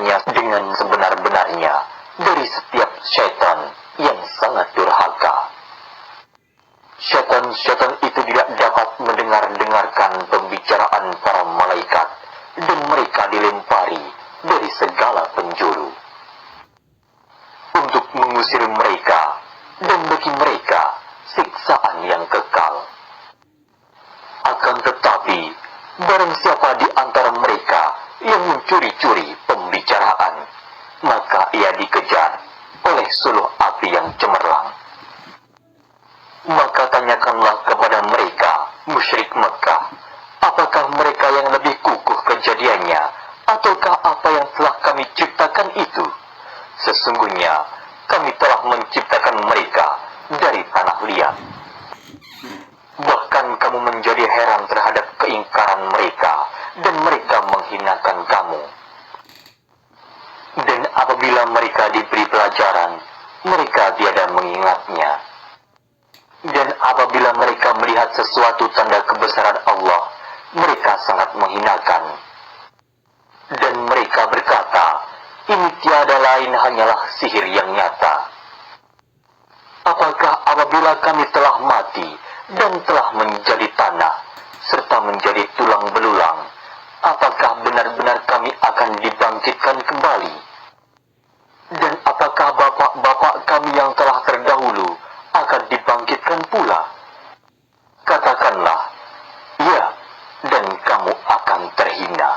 menjauhkannya dengan sebenar-benarnya dari setiap syaitan yang sangat durhaka. Syaitan-syaitan itu tidak dapat mendengarkan pembicaraan para malaikat, dan mereka dilempari dari segala penjuru untuk mengusir mereka, dan bagi mereka siksaan yang kekal. Akan tetapi, barang siapa di antara mereka yang mencuri-curi pembicaraan, maka ia dikejar oleh suluh api yang cemerlang. Maka tanyakanlah kepada mereka, musyrik Mekah, apakah mereka yang lebih kukuh kejadiannya, ataukah apa yang telah kami ciptakan itu? Sesungguhnya kami telah menciptakan mereka dari tanah liat. Bahkan kamu menjadi heran terhadap keingkaran mereka, dan mereka menghinakan kamu. Dan apabila mereka diberi pelajaran, mereka tiada mengingatnya. Dan apabila mereka melihat sesuatu tanda kebesaran Allah, mereka sangat menghinakan. Dan mereka berkata, ini tiada lain hanyalah sihir yang nyata. Apakah apabila kami telah mati dan telah menjadi tanah, serta menjadi tulang belulang, apakah benar-benar kami akan dibangkitkan kembali? Dan apakah bapak-bapak kami yang telah terdahulu akan dibangkitkan pula? Katakanlah, ya, dan kamu akan terhina.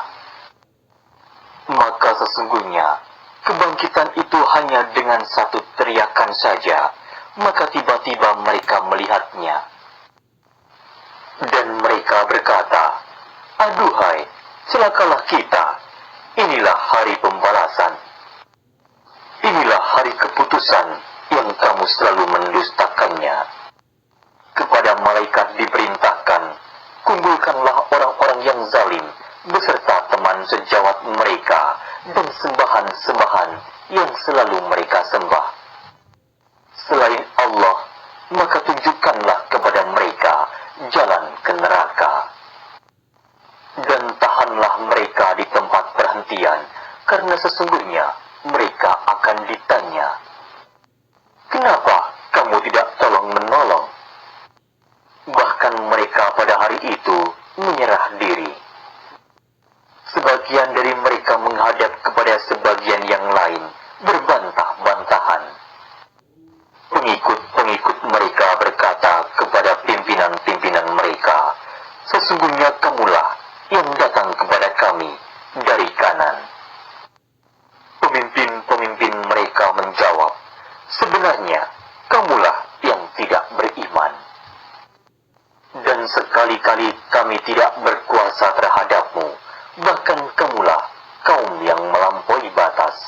Maka sesungguhnya kebangkitan itu hanya dengan satu teriakan saja, maka tiba-tiba mereka melihatnya. Dan mereka berkata, aduhai, celakalah kita, inilah hari pembalasan. Inilah hari keputusan yang kamu selalu mendustakannya. Kepada malaikat diperintahkan, kumpulkanlah orang-orang yang zalim beserta teman sejawat mereka dan sembahan-sembahan yang selalu mereka sembah selain Allah, maka tunjukkanlah kepada mereka jalan ke neraka. Dan tahanlah mereka di tempat perhentian, karena sesungguhnya mereka akan ditanya, kenapa kamu tidak tolong-menolong? Bahkan mereka pada hari itu menyerah diri. Sebagian dari mereka menghadap kepada sebagian yang lain, berbantah-bantahan. Pengikut-pengikut mereka berkata kepada pimpinan-pimpinan mereka, sesungguhnya kamulah yang datang kepada kami dari kanan. Pemimpin-pemimpin mereka menjawab, sebenarnya kamulah yang tidak beriman. Dan sekali-kali kami tidak berkuasa terhadapmu, bahkan kamulah kaum yang melampaui batas.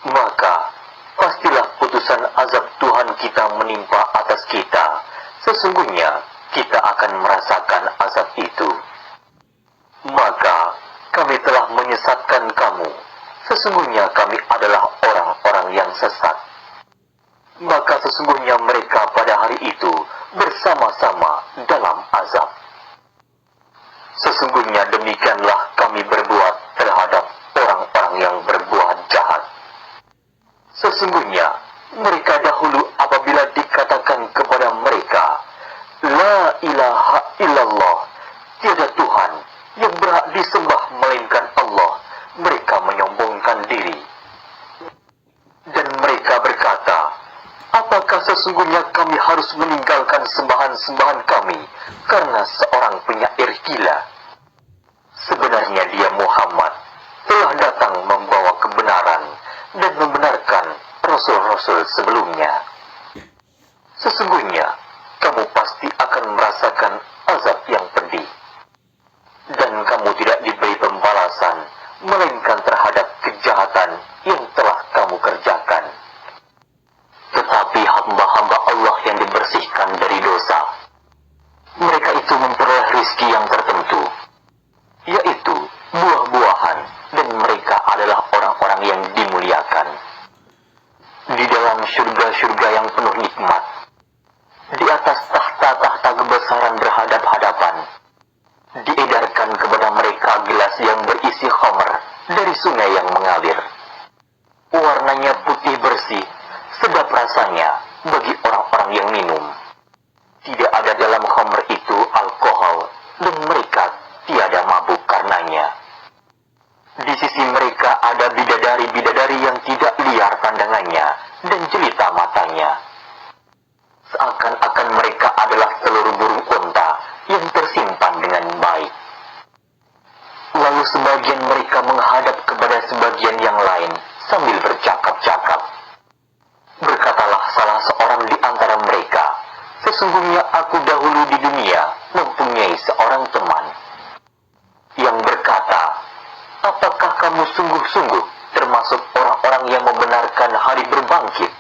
Maka pastilah putusan azab Tuhan kita menimpa atas kita. Sesungguhnya kita akan merasakan azab itu. Maka kami telah menyesatkan kamu. Sesungguhnya kami adalah orang-orang yang sesat. Maka sesungguhnya mereka pada hari itu bersama-sama dalam azab. Sesungguhnya demikianlah kami berbuat terhadap orang-orang yang berbuat jahat. Sesungguhnya mereka dahulu apabila dikatakan kepada mereka, La ilaha illallah, tiada Tuhan yang berhak disembah melainkan Allah, mereka menyombongkan diri. Dan mereka berkata, apakah sesungguhnya kami harus meninggalkan sembahan-sembahan kami karena seorang penyair gila? Sebenarnya dia Muhammad telah datang membawa kebenaran dan membenarkan rasul-rasul sebelumnya. Sesungguhnya kamu pasti akan merasakan azab yang pedih, dan kamu tidak diberi pembalasan melainkan terhadap kejahatan yang telah kamu kerjakan. Tetapi hamba-hamba Allah yang dibersihkan dari dosa, mereka itu memperoleh rizki yang tertentu, yaitu buah-buahan, dan mereka adalah orang-orang yang dimuliakan. Di dalam surga-surga yang penuh nikmat, di atas tahta-tahta kebesaran berhadap-hadapan, diedarkan kepada mereka gelas yang berisi khamr dan dari sungai yang mengalir. Warnanya putih bersih, sedap rasanya bagi orang-orang yang minum. Tidak ada dalam khamr itu alkohol, dan mereka tiada mabuk karenanya. Di sisi mereka ada bidadari-bidadari yang tidak liar pandangannya dan jelita matanya. Seakan-akan mereka adalah seluruh burung unta yang tersimpan dengan baik. Lalu sebagian mereka menghadap kepada sebagian yang lain sambil bercakap-cakap. Berkatalah salah seorang di antara mereka, "Sesungguhnya aku dahulu di dunia mempunyai seorang teman." Yang berkata, "Apakah kamu sungguh-sungguh termasuk orang-orang yang membenarkan hari berbangkit?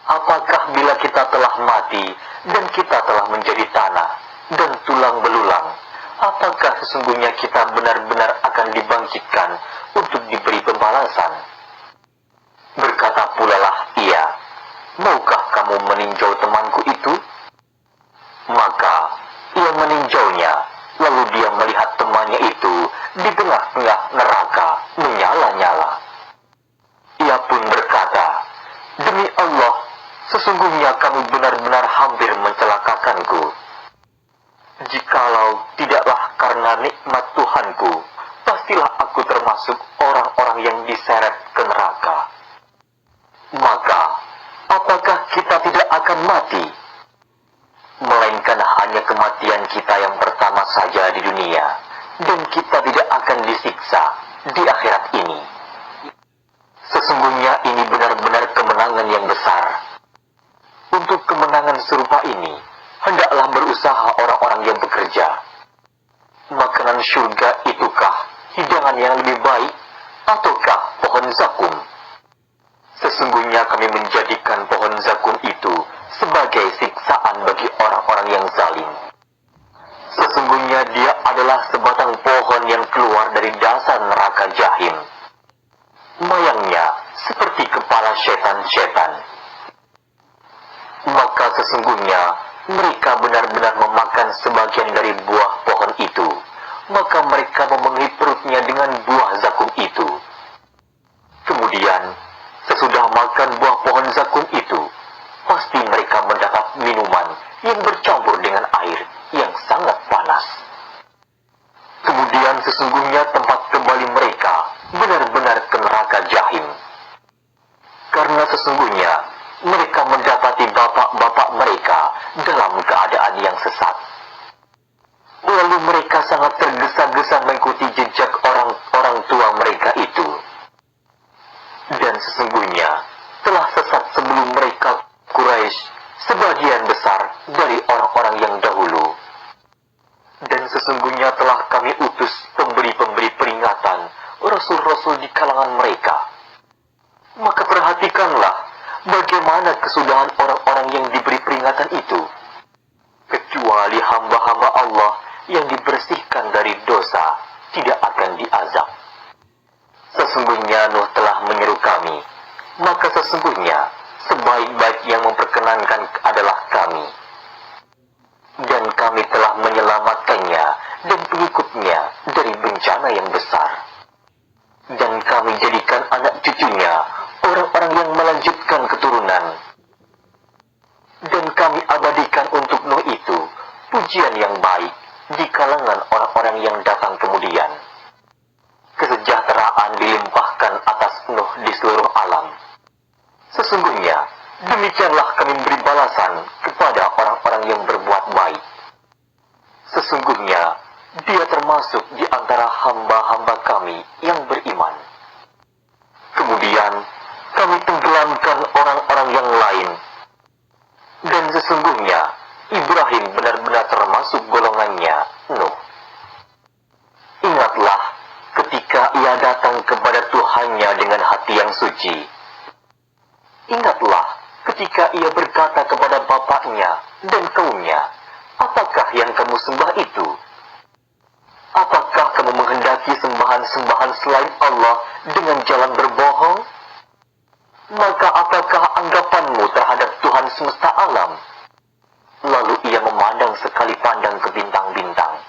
Apakah bila kita telah mati dan kita telah menjadi tanah dan tulang belulang, apakah sesungguhnya kita benar-benar akan dibangkitkan untuk diberi pembalasan?" Berkata pula lah ia, "Maukah kamu meninjau temanku itu?" Maka ia meninjaunya, lalu dia melihat temannya itu di tengah-tengah neraka menyala-nyala. Ia pun berkata, "Demi Allah, sesungguhnya kamu benar-benar hampir mencelakakanku. Jikalau tidaklah karena nikmat Tuhanku, pastilah aku termasuk orang-orang yang diseret ke neraka. Maka, apakah kita tidak akan mati? Melainkan hanya kematian kita yang pertama saja di dunia, dan kita tidak akan disiksa di akhirat ini. Sesungguhnya ini benar-benar kemenangan yang besar. Untuk kemenangan serupa ini, hendaklah berusaha orang-orang yang bekerja. Makanan surga itukah hidangan yang lebih baik, ataukah pohon zakum? Sesungguhnya kami menjadikan pohon zakum itu sebagai siksaan bagi orang-orang yang zalim. Sesungguhnya dia adalah sebatang pohon yang keluar dari dasar neraka jahim. Mayangnya seperti kepala setan-setan. Maka sesungguhnya mereka benar-benar memakan sebagian dari buah pohon itu. Maka mereka memenuhi perutnya dengan buah zakum itu. Kemudian, sesudah makan buah pohon zakum itu, pasti mereka mendapat minuman yang bercampur dengan air yang sangat panas. Kemudian sesungguhnya tempat kembali mereka benar-benar ke neraka jahim. Karena sesungguhnya mereka mendapati bapak-bapak mereka dalam keadaan yang sesat. Lalu mereka sangat tergesa-gesa mengikuti jejak orang-orang tua mereka itu. Dan sesungguhnya telah sesat sebelum mereka Quraisy sebagian besar dari orang-orang yang dahulu. Dan sesungguhnya telah kami utus pemberi-pemberi peringatan, rasul-rasul di kalangan mereka. Maka perhatikanlah bagaimana kesudahan orang-orang yang diberi peringatan itu. Kecuali hamba-hamba Allah yang dibersihkan dari dosa tidak akan diazab. Sesungguhnya Nuh telah menyeru kami, maka sesungguhnya sebaik-baik yang memperkenankan adalah kami. Dan kami telah menyelamatkannya dan pengikutnya dari bencana yang besar. Dan kami jadikan anak cucunya orang-orang yang melanjutkan keturunan. Dan kami abadikan untuk Nuh itu pujian yang baik di kalangan orang-orang yang datang kemudian. Kesejahteraan dilimpahkan atas Nuh di seluruh alam. Sesungguhnya demikianlah kami beri balasan kepada orang-orang yang berbuat baik. Sesungguhnya dia termasuk di antara hamba-hamba kami yang beriman. Kemudian kami tenggelamkan orang-orang yang lain. Dan sesungguhnya Ibrahim benar-benar termasuk golongannya Nuh. Ingatlah ketika ia datang kepada Tuhannya dengan hati yang suci. Ingatlah ketika ia berkata kepada bapaknya dan kaumnya, "Apakah yang kamu sembah itu? Apakah kamu menghendaki sembahan-sembahan selain Allah dengan jalan berbohong? Maka apakah anggapanmu terhadap Tuhan semesta alam?" Lalu ia memandang sekali pandang ke bintang-bintang.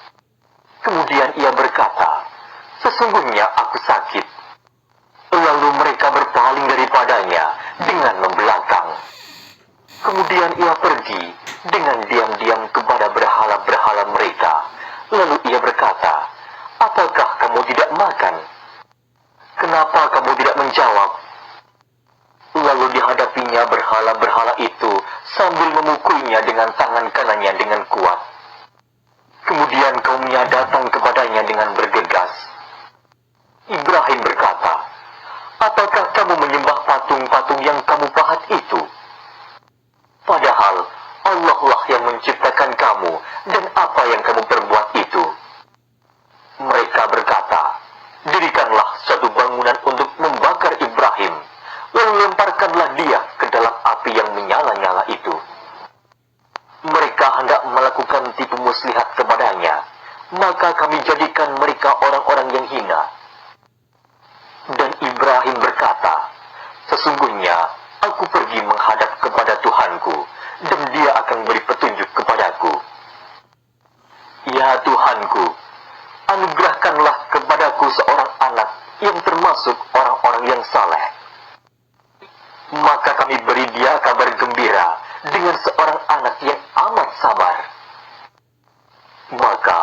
Kemudian ia berkata, sesungguhnya aku sakit. Lalu mereka berpaling daripadanya dengan membelakang. Kemudian ia pergi dengan diam-diam kepada berhala-berhala mereka. Lalu ia berkata, apakah kamu tidak makan? Kenapa kamu tidak menjawab? Lalu dihadapinya berhala-berhala itu sambil memukulnya dengan tangan kanannya dengan kuat. Kemudian kaumnya datang kepadanya dengan bergegas. Ibrahim berkata, apakah kamu menyembah patung-patung yang kamu pahat itu? Padahal Allah lah yang menciptakan kamu, dan apa yang kamu perbuat itu? Mereka berkata, dirikanlah suatu bangunan untuk membakar Ibrahim, lalu lemparkanlah dia ke dalam api yang menyala-nyala itu. Mereka hendak melakukan tipu muslihat kepadanya, maka kami jadikan mereka orang-orang yang hina. Dan Ibrahim berkata, sesungguhnya aku pergi menghadap kepada Tuhanku, dan dia akan beri petunjuk kepadaku. Ya Tuhanku, anugerahkanlah kepadaku seorang anak yang termasuk orang-orang yang saleh. Maka kami beri dia kabar gembira dengan seorang anak yang amat sabar. Maka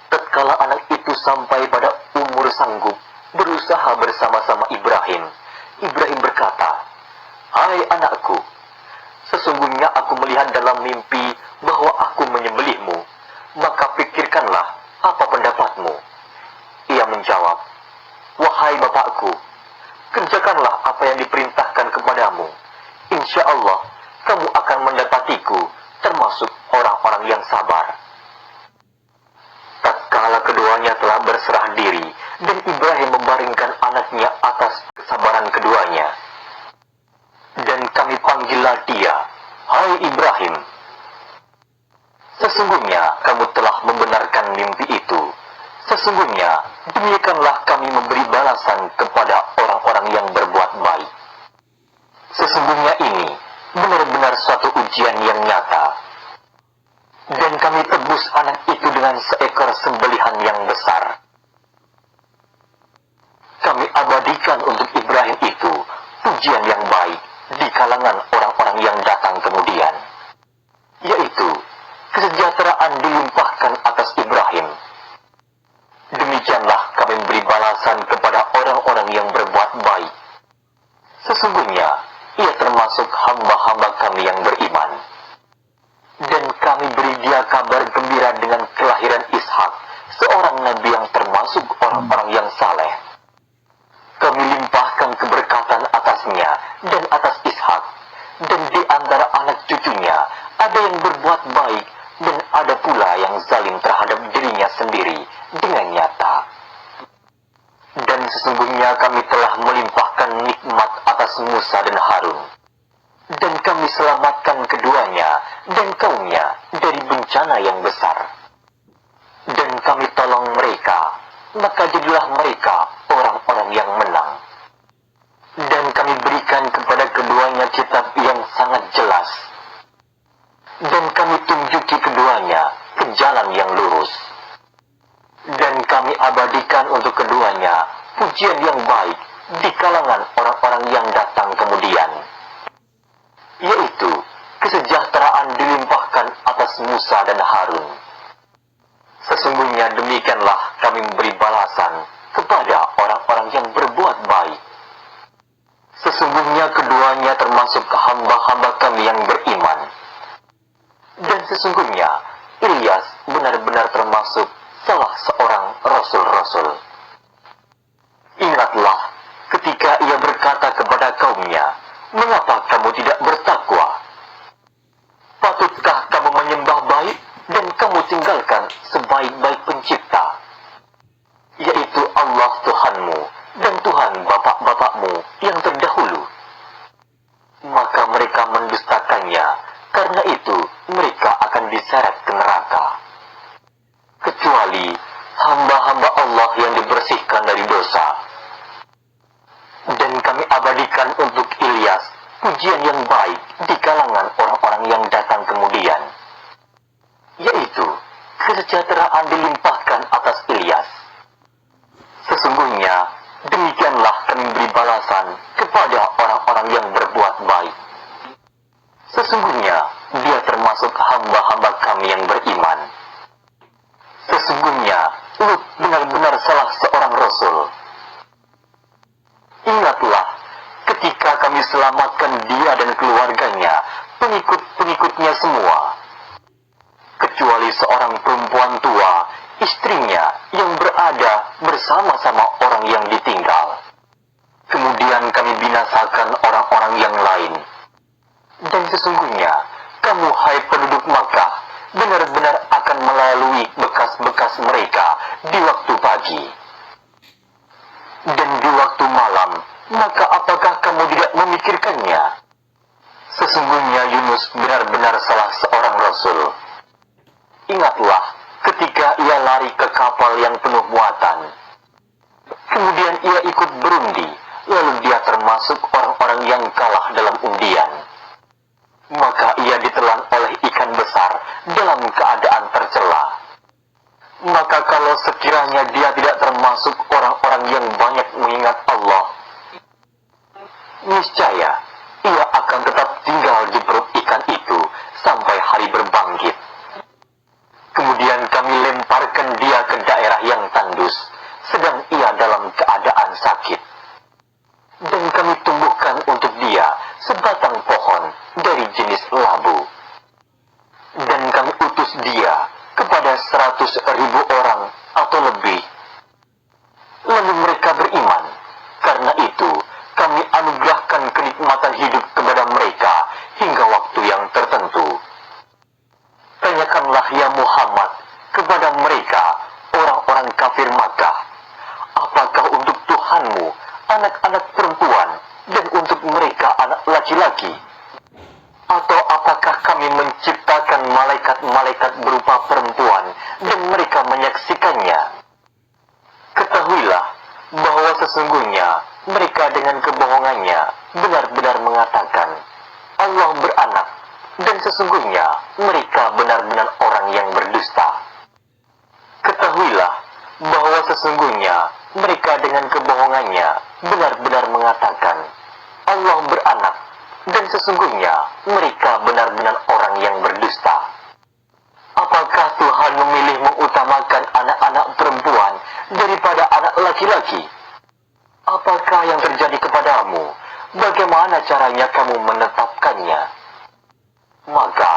tatkala anak itu sampai pada umur sanggup berusaha bersama-sama Ibrahim, Ibrahim berkata, hai anakku, sesungguhnya aku melihat dalam mimpi bahwa aku menyembelihmu, maka pikirkanlah apa pendapatmu. Ia menjawab, wahai bapakku, kerjakanlah apa yang diperintahkan kepadamu. Insya Allah kamu akan mendapatiku termasuk orang-orang yang sabar. Tatkala keduanya telah berserah diri dan Ibrahim membaringkan anaknya atas kesabaran keduanya, dan kami panggillah dia, hai Ibrahim, sesungguhnya kamu telah membenarkan mimpi itu. Sesungguhnya demikianlah kami memberi balasan kepada orang-orang yang berbuat baik. Sesungguhnya ini benar-benar suatu ujian yang nyata. Dan kami tebus anak itu dengan seekor sembelihan yang besar. Kami abadikan untuk Ibrahim itu pujian yang baik di kalangan orang-orang yang datang kemudian, yaitu kesejahteraan dilimpahkan atas Ibrahim. Demikianlah kami beri balasan kepada orang-orang yang berbuat baik. Sesungguhnya ia termasuk hamba-hamba kami yang beriman. Dan kami beri dia kabar gembira dengan kelahiran Ishak, seorang nabi yang termasuk orang-orang yang saleh. Kami limpahkan keberkatan atasnya dan atas Ishak, dan di antara anak cucunya ada yang berbuat baik, dan ada pula yang zalim terhadap dirinya sendiri dengan nyata. Dan sesungguhnya kami telah melimpahkan nikmat atas Musa dan Harun, dan kami selamatkan keduanya dan kaumnya dari bencana yang besar. Dan kami tolong mereka, maka jadilah mereka orang-orang yang menang. Dan kami berikan kepada keduanya kitab yang sangat jelas. Dan kami tunjuki keduanya ke jalan yang lurus. Dan kami abadikan untuk keduanya pujian yang baik di kalangan orang-orang yang datang kemudian, yaitu kesejahteraan dilimpahkan atas Musa dan Harun. Sesungguhnya demikianlah kami memberi balasan kepada orang-orang yang berbuat baik. Sesungguhnya keduanya termasuk hamba-hamba kami yang beriman. Dan sesungguhnya Ilyas benar-benar termasuk salah seorang rasul-rasul. Ingatlah ketika ia berkata kepada kaumnya, mengapa kamu tidak bertakwa? Patutkah kamu menyembah baik dan kamu tinggalkan sebaik-baik pencipta, yaitu Allah Tuhanmu dan Tuhan bapak-bapakmu yang terdahulu? Maka mereka mendustakannya, karena itu mereka akan diseret ke neraka. Kecuali hamba-hamba Allah yang dibersihkan dari dosa. Dan kami abadikan untuk Ilyas pujian yang baik di kalangan orang-orang yang datang kemudian, yaitu kesejahteraan dilimpahkan atas Ilyas. Sesungguhnya Demikianlah kami beri balasan kepada orang-orang yang berbuat baik. Sesungguhnya dia termasuk hamba-hamba kami yang beriman. Sesungguhnya Lut benar-benar salah seorang rasul. Ingatlah ketika kami selamatkan dia dan keluarganya, pengikut-pengikutnya semua, kecuali seorang perempuan tua, istrinya yang berada bersama-sama orang yang ditinggal. Kemudian kami binasakan orang-orang yang lain. Dan sesungguhnya kamu, hai penduduk Makkah, benar-benar akan melalui bekas-bekas mereka di waktu pagi dan di waktu malam, maka apakah kamu tidak memikirkannya? Sesungguhnya Yunus benar-benar salah seorang rasul. Ingatlah ketika ia lari ke kapal yang penuh muatan. Kemudian ia ikut berundi, lalu dia termasuk orang-orang yang kalah dalam undian. Maka ia ditelan oleh ikan besar dalam keadaan tercela. Maka kalau sekiranya dia tidak termasuk orang-orang yang banyak mengingat Allah, niscaya ia akan tetap tinggal di perut ikan itu sampai hari berbangkit. Kemudian kami lemparkan dia ke daerah yang tandus, sedang ia dalam keadaan sakit. Dan kami tumbuhkan untuk dia sebatang pohon dari jenis labu. Dan kami utus dia kepada 100.000 orang atau lebih. Lalu mereka beriman. Karena itu kami anugerahkan kenikmatan hidup kepada mereka hingga waktu yang tertentu. Tanyakanlah ya Muhammad kepada mereka, orang-orang kafir Makkah, apakah untuk Tuhanmu anak-anak perempuan dan untuk mereka anak laki-laki? Atau apakah kami menciptakan malaikat-malaikat berupa perempuan dan mereka menyaksikannya? Ketahuilah bahwa sesungguhnya mereka dengan kebohongannya benar-benar mengatakan Allah beranak, dan sesungguhnya mereka benar-benar orang yang berdusta. Ketahuilah bahwa sesungguhnya mereka dengan kebohongannya benar-benar mengatakan Allah beranak, dan sesungguhnya mereka benar-benar orang yang berdusta. Apakah Tuhan memilih mengutamakan anak-anak perempuan daripada anak laki-laki? Apakah yang terjadi kepadamu? Bagaimana caranya kamu menetapkannya? Maka,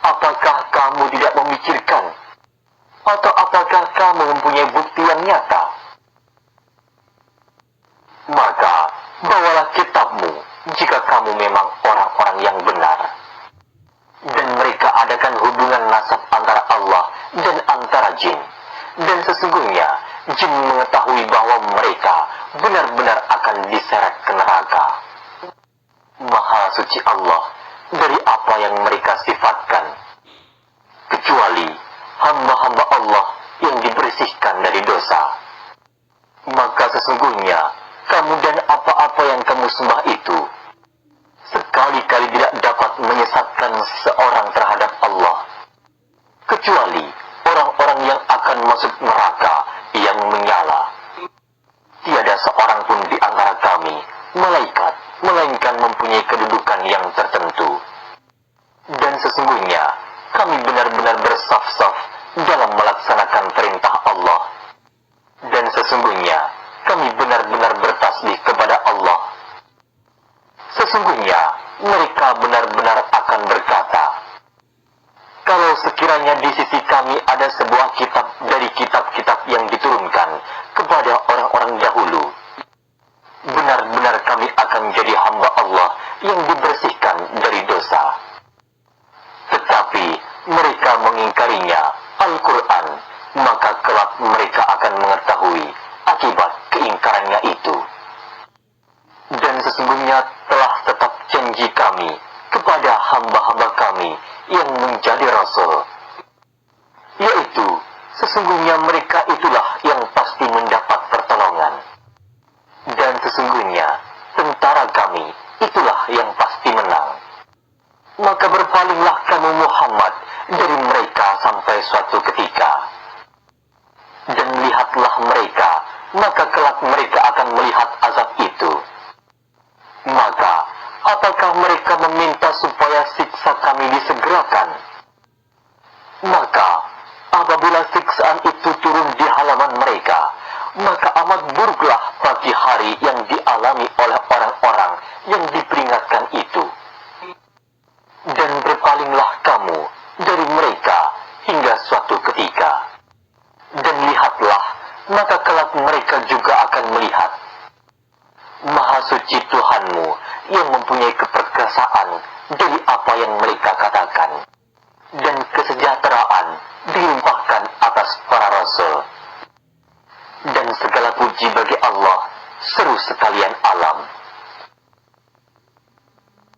apakah kamu tidak memikirkan? Atau apakah kamu mempunyai bukti yang nyata? Maka, bawalah kitabmu jika kamu memang orang-orang yang benar. Dan mereka adakan hubungan nasab antara Allah dan antara jin. Dan sesungguhnya jin mengetahui bahwa mereka benar-benar akan diseret ke neraka. Maha suci Allah dari apa yang mereka sifatkan, kecuali hamba-hamba Allah yang dibersihkan dari dosa. Maka sesungguhnya kamu dan apa-apa yang kamu sembah itu sekali-kali tidak dapat menyesatkan seorang terhadap Allah, kecuali orang-orang yang akan masuk neraka yang menyala. Tiada seorang pun di antara kami, malaikat, melainkan mempunyai kedudukan yang tertentu. Dan sesungguhnya kami benar-benar bersaf-saf dalam melaksanakan perintah Allah. Dan sesungguhnya kami benar-benar bertasbih kepada Allah. Sesungguhnya mereka benar-benar akan berkata, kalau sekiranya di sisi kami ada sebuah kitab dari kitab-kitab yang diturunkan kepada orang-orang dahulu, benar-benar kami akan jadi hamba Allah yang dibersihkan dari dosa. Tetapi mereka mengingkarinya, Al-Quran, maka kelak mereka akan mengetahui akibat keingkarannya itu. Dan sesungguhnya telah tetap janji kami kepada hamba-hamba kami yang menjadi rasul, yaitu sesungguhnya mereka itulah yang pasti mendapat pertolongan. Dan sesungguhnya tentara kami itulah yang pasti menang. kelak mereka akan melihat azab itu. Maka, apakah mereka meminta supaya siksa kami disegerakan? Maka, apabila siksaan itu turun di halaman mereka, maka amat buruklah pagi hari yang dialami oleh orang-orang yang diperingatkan itu. Dan berpalinglah kamu dari mereka hingga suatu ketika. Dan lihatlah, maka kelak mereka juga akan melihat. Maha suci Tuhanmu yang mempunyai keperkasaan dari apa yang mereka katakan. Dan kesejahteraan dilimpahkan